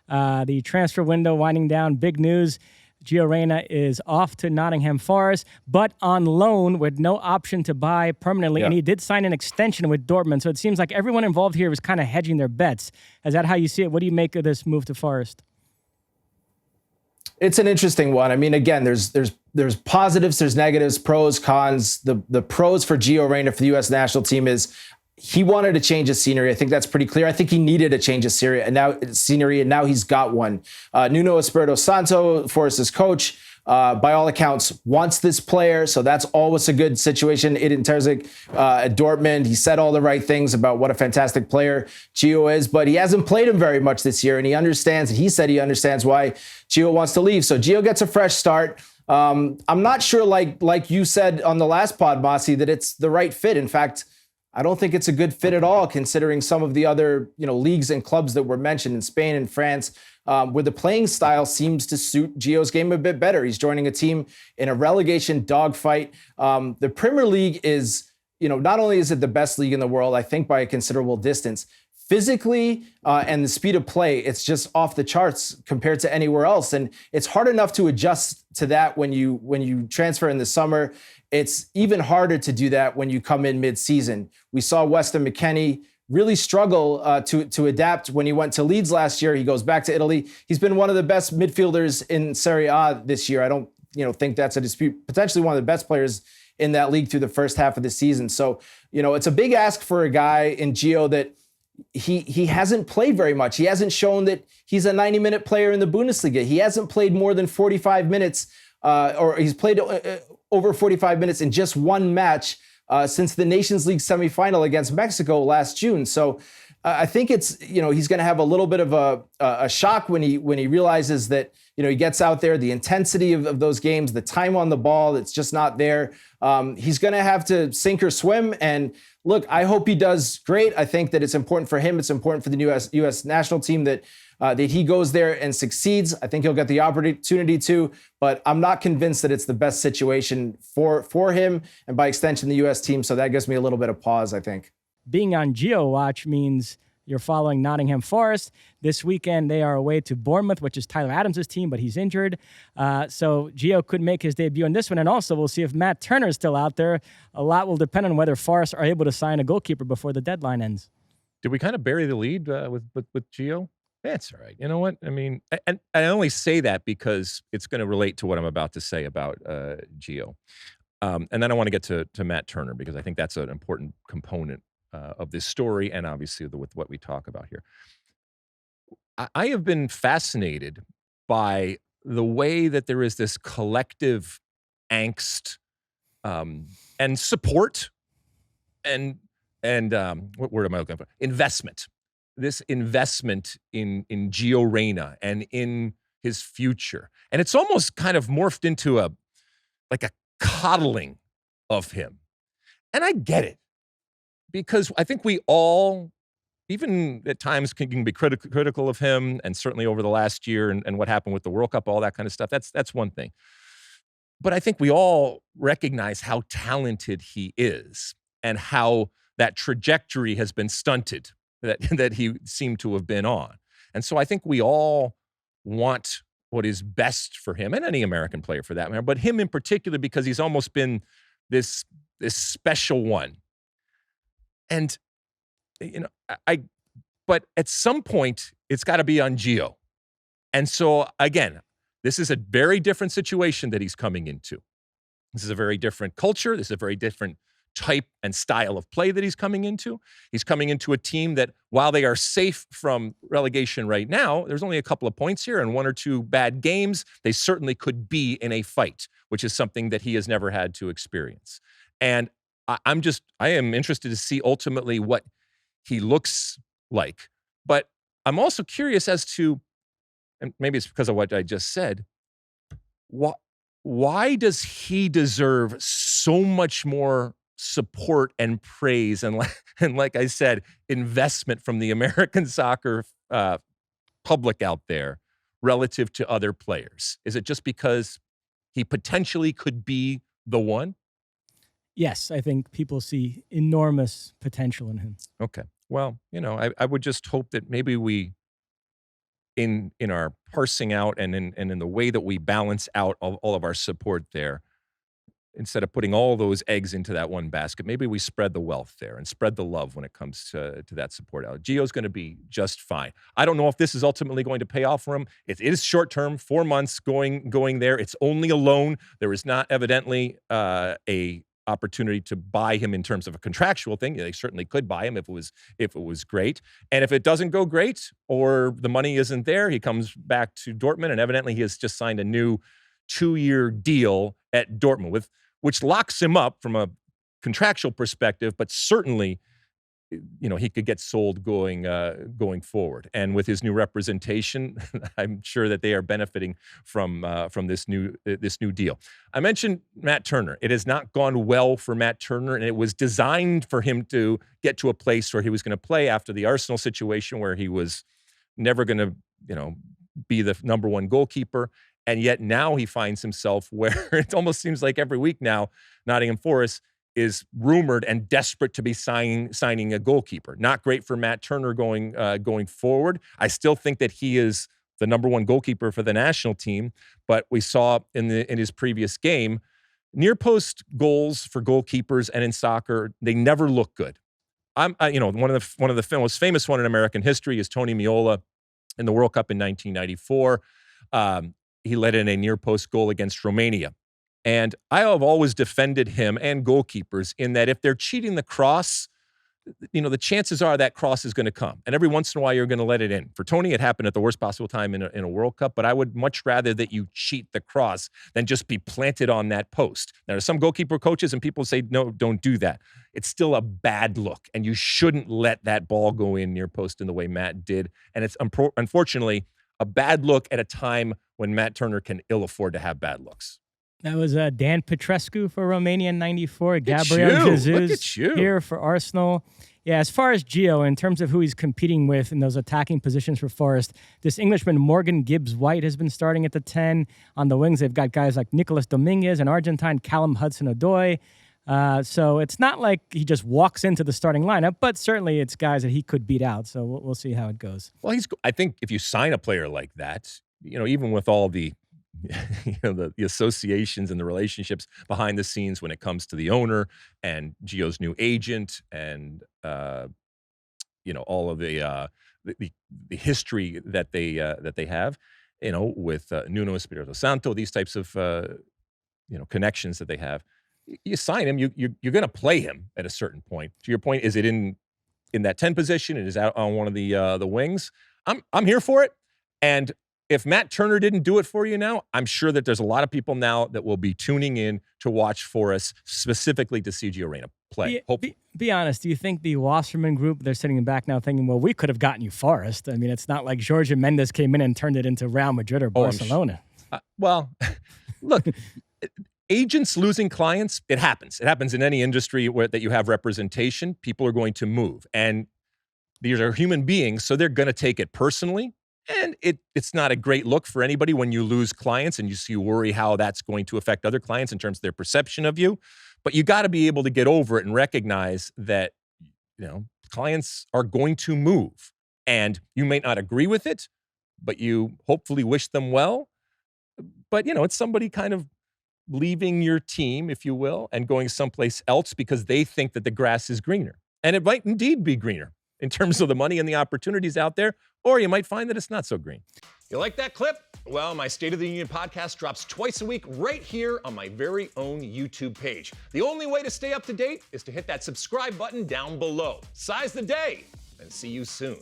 The transfer window winding down. Big news. Gio Reyna is off to Nottingham Forest, but on loan with no option to buy permanently. Yeah. And he did sign an extension with Dortmund. So it seems like everyone involved here was kind of hedging their bets. Is that how you see it? What do you make of this move to Forest? It's an interesting one. I mean, again, there's positives, there's negatives, pros, cons. The pros for Gio Reyna for the U.S. national team is he wanted to change his scenery. I think that's pretty clear. I think he needed a change of scenery, and now he's got one. Nuno Espirito Santo, Forest's coach, by all accounts, wants this player, so that's always a good situation. Edin Terzic at Dortmund, he said all the right things about what a fantastic player Gio is, but he hasn't played him very much this year, and he understands why Gio wants to leave. So Gio gets a fresh start. I'm not sure, like you said on the last pod, Mosse, that it's the right fit. In fact, I don't think it's a good fit at all, considering some of the other leagues and clubs that were mentioned in Spain and France, where the playing style seems to suit Gio's game a bit better. He's joining a team in a relegation dogfight. The Premier League is, not only is it the best league in the world, I think by a considerable distance, physically and the speed of play, it's just off the charts compared to anywhere else. And it's hard enough to adjust to that when you transfer in the summer. It's even harder to do that when you come in mid-season. We saw Weston McKennie really struggle to adapt when he went to Leeds last year. He goes back to Italy. He's been one of the best midfielders in Serie A this year. I don't think that's a dispute. Potentially one of the best players in that league through the first half of the season. So, it's a big ask for a guy in Gio that he hasn't played very much. He hasn't shown that he's a 90-minute player in the Bundesliga. He hasn't played more than 45 minutes, or he's played over 45 minutes in just one match since the Nations League semifinal against Mexico last June. So I think it's, he's going to have a little bit of a shock when he realizes that, he gets out there, the intensity of those games, the time on the ball, it's just not there. He's going to have to sink or swim. And look, I hope he does great. I think that it's important for him. It's important for the U.S. national team that he goes there and succeeds. I think he'll get the opportunity to, but I'm not convinced that it's the best situation for him and by extension the U.S. team. So that gives me a little bit of pause, I think. Being on Gio watch means you're following Nottingham Forest. This weekend, they are away to Bournemouth, which is Tyler Adams' team, but he's injured. So Gio could make his debut in this one. And also, we'll see if Matt Turner is still out there. A lot will depend on whether Forest are able to sign a goalkeeper before the deadline ends. Did we kind of bury the lead with Gio? That's all right. You know what? I mean, and I only say that because it's going to relate to what I'm about to say about Gio. And then I want to get to Matt Turner because I think that's an important component of this story and obviously with what we talk about here. I have been fascinated by the way that there is this collective angst and support and what word am I looking for? Investment. This investment in Gio Reyna and in his future. And it's almost kind of morphed into a coddling of him. And I get it. Because I think we all, even at times, can be critical of him, and certainly over the last year and what happened with the World Cup, all that kind of stuff. That's one thing. But I think we all recognize how talented he is and how that trajectory has been stunted that he seemed to have been on. And so I think we all want what is best for him and any American player for that matter, but him in particular because he's almost been this special one. And, but at some point, it's got to be on Gio. And so, again, this is a very different situation that he's coming into. This is a very different culture. This is a very different type and style of play that he's coming into. He's coming into a team that, while they are safe from relegation right now, there's only a couple of points here and one or two bad games. They certainly could be in a fight, which is something that he has never had to experience. And I am interested to see ultimately what he looks like. But I'm also curious as to, and maybe it's because of what I just said, why does he deserve so much more support and praise and like I said, investment from the American soccer public out there relative to other players? Is it just because he potentially could be the one? Yes, I think people see enormous potential in him. Okay. Well, I would just hope that maybe we in our parsing out and in the way that we balance out all of our support there, instead of putting all those eggs into that one basket, maybe we spread the wealth there and spread the love when it comes to that support out. Gio's going to be just fine. I don't know if this is ultimately going to pay off for him. It is short-term, 4 months going there. It's only a loan. There is not evidently a opportunity to buy him in terms of a contractual thing. They certainly could buy him if it was great. And if it doesn't go great or the money isn't there, he comes back to Dortmund, and evidently he has just signed a new 2-year deal at Dortmund, which locks him up from a contractual perspective, but certainly, he could get sold going forward. And with his new representation, I'm sure that they are benefiting from this new deal. I mentioned Matt Turner. It has not gone well for Matt Turner, and it was designed for him to get to a place where he was going to play after the Arsenal situation, where he was never going to, be the number one goalkeeper. And yet now he finds himself where it almost seems like every week now, Nottingham Forest is rumored and desperate to be signing a goalkeeper. Not great for Matt Turner going forward. I still think that he is the number one goalkeeper for the national team, but we saw in his previous game, near post goals for goalkeepers and in soccer, they never look good. One of the most famous one in American history is Tony Meola in the World Cup in 1994. He let in a near-post goal against Romania. And I have always defended him and goalkeepers in that if they're cheating the cross, the chances are that cross is going to come. And every once in a while, you're going to let it in. For Tony, it happened at the worst possible time in a World Cup, but I would much rather that you cheat the cross than just be planted on that post. Now, there's some goalkeeper coaches and people say, no, don't do that. It's still a bad look, and you shouldn't let that ball go in near post in the way Matt did. And it's unfortunately a bad look at a time when Matt Turner can ill afford to have bad looks. That was Dan Petrescu for Romania in 94. Gabriel Jesus here for Arsenal. Yeah, as far as Gio, in terms of who he's competing with in those attacking positions for Forest, this Englishman Morgan Gibbs-White has been starting at the 10. On the wings, they've got guys like Nicolas Dominguez and Argentine Callum Hudson-Odoi. So it's not like he just walks into the starting lineup, but certainly it's guys that he could beat out. So we'll see how it goes. Well, I think if you sign a player like that, even with all the the associations and the relationships behind the scenes when it comes to the owner and Gio's new agent and all of the history that they have, with Nuno Espirito Santo, these types of connections that they have. You sign him, you're going to play him at a certain point. To your point, is it in that 10 position? It is out on one of the wings. I'm here for it. And if Matt Turner didn't do it for you now, I'm sure that there's a lot of people now that will be tuning in to watch for us, specifically to see Gio Reyna play. Be honest, do you think the Wasserman group, they're sitting back now thinking, well, we could have gotten you Forest? I mean, it's not like Jorge Mendes came in and turned it into Real Madrid or Barcelona. Look, agents losing clients, it happens. It happens in any industry that you have representation. People are going to move. And these are human beings, so they're going to take it personally. And it's not a great look for anybody when you lose clients and you worry how that's going to affect other clients in terms of their perception of you. But you got to be able to get over it and recognize that, clients are going to move. And you may not agree with it, but you hopefully wish them well. But, it's somebody kind of leaving your team, if you will, and going someplace else because they think that the grass is greener. And it might indeed be greener in terms of the money and the opportunities out there, or you might find that it's not so green. You like that clip? Well, my State of the Union podcast drops twice a week right here on my very own YouTube page. The only way to stay up to date is to hit that subscribe button down below. Size the day, and see you soon.